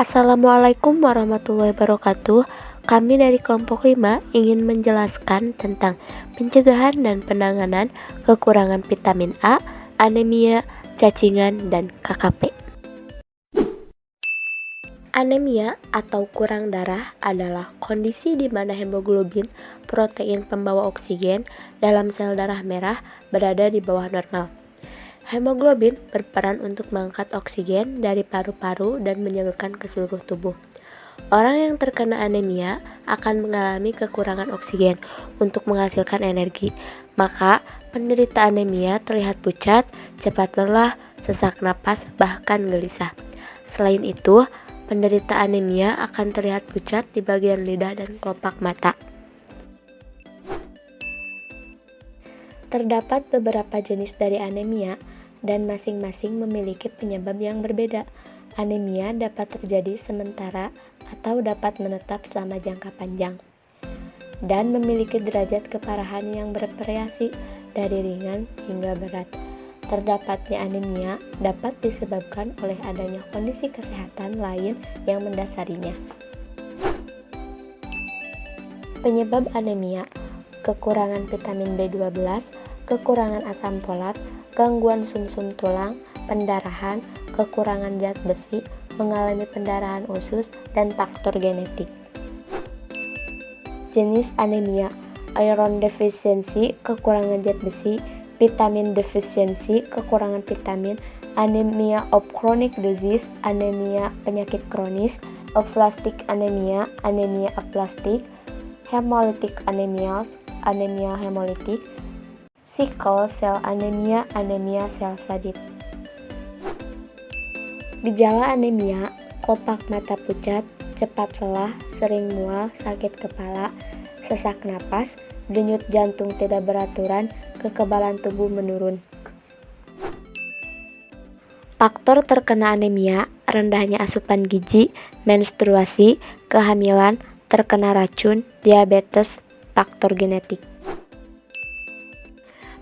Assalamualaikum warahmatullahi wabarakatuh. Kami dari kelompok 5 ingin menjelaskan tentang pencegahan dan penanganan kekurangan vitamin A, anemia, cacingan, dan KKP. Anemia atau kurang darah adalah kondisi di mana hemoglobin, protein pembawa oksigen dalam sel darah merah, berada di bawah normal. Hemoglobin berperan untuk mengangkat oksigen dari paru-paru dan menyalurkan ke seluruh tubuh. Orang yang terkena anemia akan mengalami kekurangan oksigen untuk menghasilkan energi. Maka, penderita anemia terlihat pucat, cepat lelah, sesak napas, bahkan gelisah. Selain itu, penderita anemia akan terlihat pucat di bagian lidah dan kelopak mata. Terdapat beberapa jenis dari anemia dan masing-masing memiliki penyebab yang berbeda. Anemia dapat terjadi sementara atau dapat menetap selama jangka panjang dan memiliki derajat keparahan yang bervariasi dari ringan hingga berat. Terdapatnya anemia dapat disebabkan oleh adanya kondisi kesehatan lain yang mendasarinya. Penyebab anemia: kekurangan vitamin B12, kekurangan asam folat, gangguan sumsum tulang, pendarahan, kekurangan zat besi, mengalami pendarahan usus, dan faktor genetik. Jenis anemia: iron deficiency, kekurangan zat besi; vitamin deficiency, kekurangan vitamin; anemia of chronic disease, anemia penyakit kronis; aplastic anemia, anemia aplastik; hemolytic anemias, anemia hemolitik; sickle cell anemia, anemia sel sadit. Gejala anemia: kelopak mata pucat, cepat lelah, sering mual, sakit kepala, sesak napas, denyut jantung tidak beraturan, kekebalan tubuh menurun. Faktor terkena anemia: rendahnya asupan gizi, menstruasi, kehamilan, terkena racun, diabetes, faktor genetik.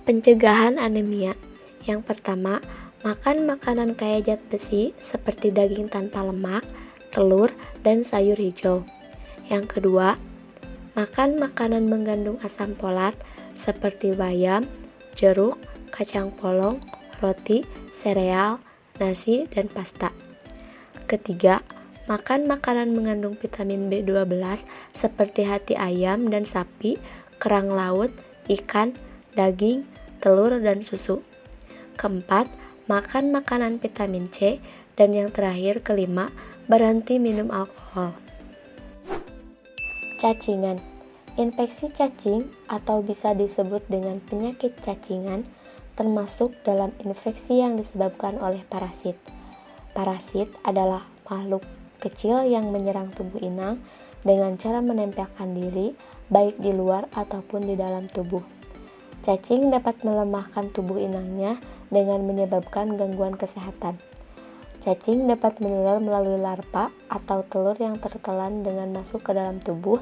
Pencegahan anemia: yang pertama, makan makanan kaya zat besi seperti daging tanpa lemak, telur, dan sayur hijau. Yang kedua, makan makanan mengandung asam folat seperti bayam, jeruk, kacang polong, roti, sereal, nasi, dan pasta. Ketiga, makan makanan mengandung vitamin B12 seperti hati ayam dan sapi, kerang laut, ikan, daging, telur, dan susu. Keempat, makan makanan vitamin C. Dan yang terakhir, kelima, berhenti minum alkohol. Cacingan: infeksi cacing atau bisa disebut dengan penyakit cacingan termasuk dalam infeksi yang disebabkan oleh parasit. Parasit adalah makhluk kecil yang menyerang tubuh inang dengan cara menempelkan diri baik di luar ataupun di dalam tubuh. Cacing dapat melemahkan tubuh inangnya dengan menyebabkan gangguan kesehatan. Cacing dapat menular melalui larva atau telur yang tertelan dengan masuk ke dalam tubuh.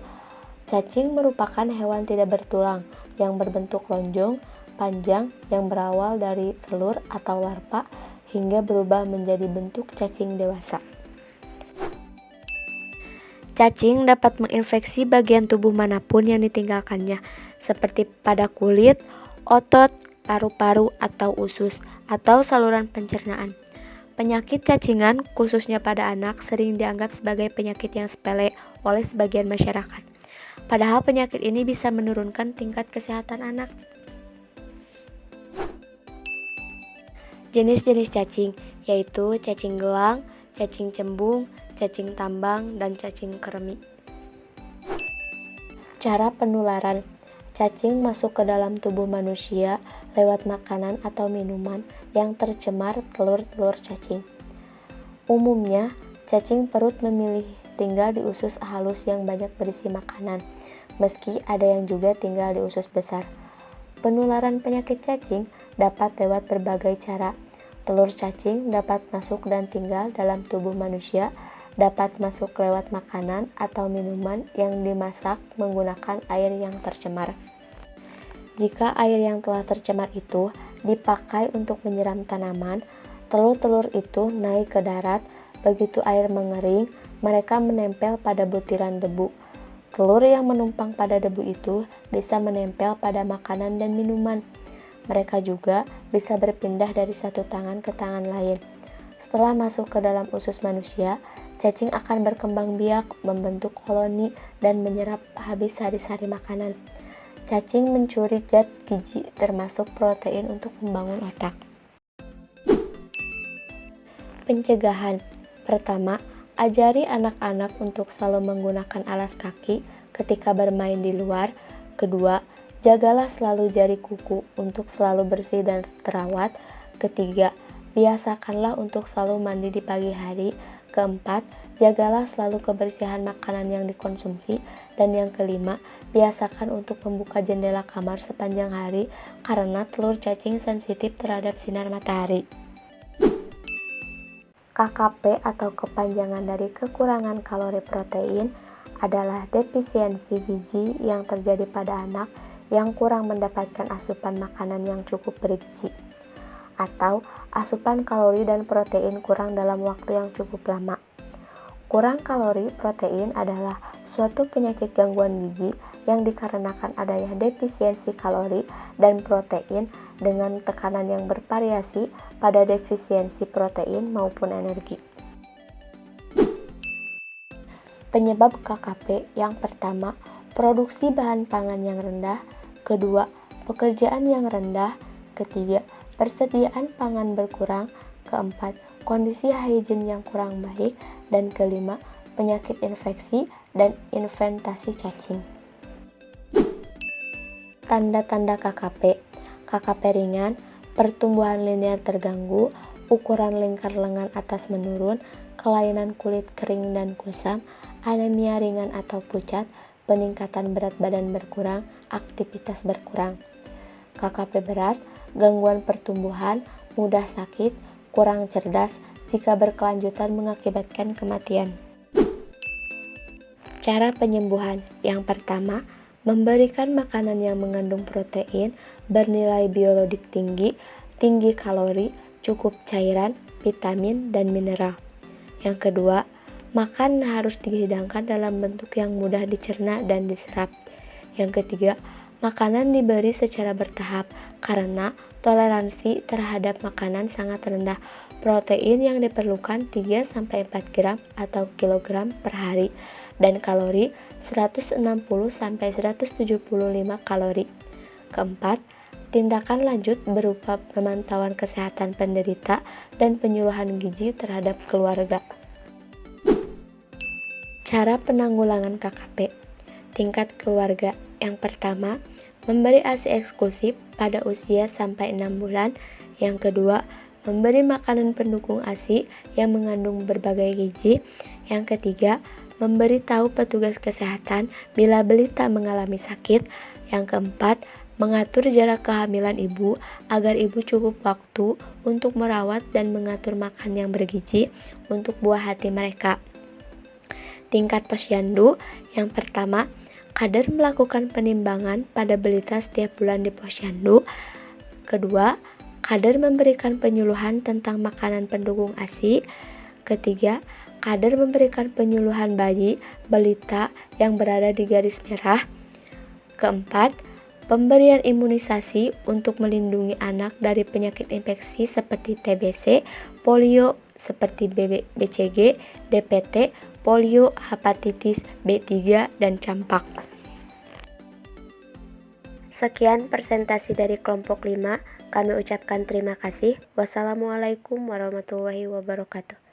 Cacing merupakan hewan tidak bertulang yang berbentuk lonjong, panjang, yang berawal dari telur atau larva hingga berubah menjadi bentuk cacing dewasa. Cacing dapat menginfeksi bagian tubuh manapun yang ditinggalkannya, seperti pada kulit, otot, paru-paru atau usus, atau saluran pencernaan. Penyakit cacingan, khususnya pada anak, sering dianggap sebagai penyakit yang sepele oleh sebagian masyarakat. Padahal penyakit ini bisa menurunkan tingkat kesehatan anak. Jenis-jenis cacing yaitu cacing gelang, cacing cembung, cacing tambang, dan cacing kremi. Cara penularan: cacing masuk ke dalam tubuh manusia lewat makanan atau minuman yang tercemar telur-telur cacing. Umumnya, cacing perut memilih tinggal di usus halus yang banyak berisi makanan, meski ada yang juga tinggal di usus besar. Penularan penyakit cacing dapat lewat berbagai cara. Telur cacing dapat masuk dan tinggal dalam tubuh manusia, dapat masuk lewat makanan atau minuman yang dimasak menggunakan air yang tercemar. Jika air yang telah tercemar itu dipakai untuk menyiram tanaman, telur-telur itu naik ke darat. Begitu air mengering, mereka menempel pada butiran debu. Telur yang menumpang pada debu itu bisa menempel pada makanan dan minuman. Mereka juga bisa berpindah dari satu tangan ke tangan lain. Setelah masuk ke dalam usus manusia, cacing akan berkembang biak, membentuk koloni, dan menyerap habis sari-sari makanan. Cacing mencuri zat gizi termasuk protein untuk membangun otak. Pencegahan. Pertama, ajari anak-anak untuk selalu menggunakan alas kaki ketika bermain di luar. Kedua, jagalah selalu jari kuku untuk selalu bersih dan terawat. Ketiga, biasakanlah untuk selalu mandi di pagi hari. Keempat, jagalah selalu kebersihan makanan yang dikonsumsi. Dan yang kelima, biasakan untuk membuka jendela kamar sepanjang hari karena telur cacing sensitif terhadap sinar matahari. KKP atau kepanjangan dari kekurangan kalori protein adalah defisiensi gizi yang terjadi pada anak yang kurang mendapatkan asupan makanan yang cukup bergizi, atau asupan kalori dan protein kurang dalam waktu yang cukup lama. Kurang kalori protein adalah suatu penyakit gangguan gizi yang dikarenakan adanya defisiensi kalori dan protein dengan tekanan yang bervariasi pada defisiensi protein maupun energi. Penyebab KKP yang pertama, produksi bahan pangan yang rendah. Kedua, pekerjaan yang rendah. Ketiga, persediaan pangan berkurang. Keempat, kondisi hygiene yang kurang baik. Dan kelima, penyakit infeksi dan inventasi cacing. Tanda-tanda KKP. KKP ringan, pertumbuhan linear terganggu, ukuran lingkar lengan atas menurun, kelainan kulit kering dan kusam, anemia ringan atau pucat, peningkatan berat badan berkurang, aktivitas berkurang. KKP berat, gangguan pertumbuhan, mudah sakit, kurang cerdas, jika berkelanjutan mengakibatkan kematian. Cara penyembuhan. Yang pertama, memberikan makanan yang mengandung protein, bernilai biologik tinggi, tinggi kalori, cukup cairan, vitamin, dan mineral. Yang kedua, makan harus dihidangkan dalam bentuk yang mudah dicerna dan diserap. Yang ketiga, makanan diberi secara bertahap karena toleransi terhadap makanan sangat rendah. Protein yang diperlukan 3-4 gram atau kilogram per hari dan kalori 160-175 kalori. Keempat, tindakan lanjut berupa pemantauan kesehatan penderita dan penyuluhan gizi terhadap keluarga. Cara penanggulangan KKP. Tingkat keluarga. Yang pertama, memberi ASI eksklusif pada usia sampai 6 bulan. Yang kedua, memberi makanan pendukung ASI yang mengandung berbagai gizi. Yang ketiga, memberitahu petugas kesehatan bila balita mengalami sakit. Yang keempat, mengatur jarak kehamilan ibu agar ibu cukup waktu untuk merawat dan mengatur makan yang bergizi untuk buah hati mereka. Tingkat posyandu. Yang pertama, kadar melakukan penimbangan pada balita setiap bulan di posyandu. Kedua, kadar memberikan penyuluhan tentang makanan pendukung ASI. Ketiga, kadar memberikan penyuluhan bayi balita yang berada di garis merah. Keempat, pemberian imunisasi untuk melindungi anak dari penyakit infeksi seperti TBC, polio seperti BCG, DPT, polio, hepatitis B3, dan campak. Sekian presentasi dari kelompok 5. Kami ucapkan terima kasih. Wassalamualaikum warahmatullahi wabarakatuh.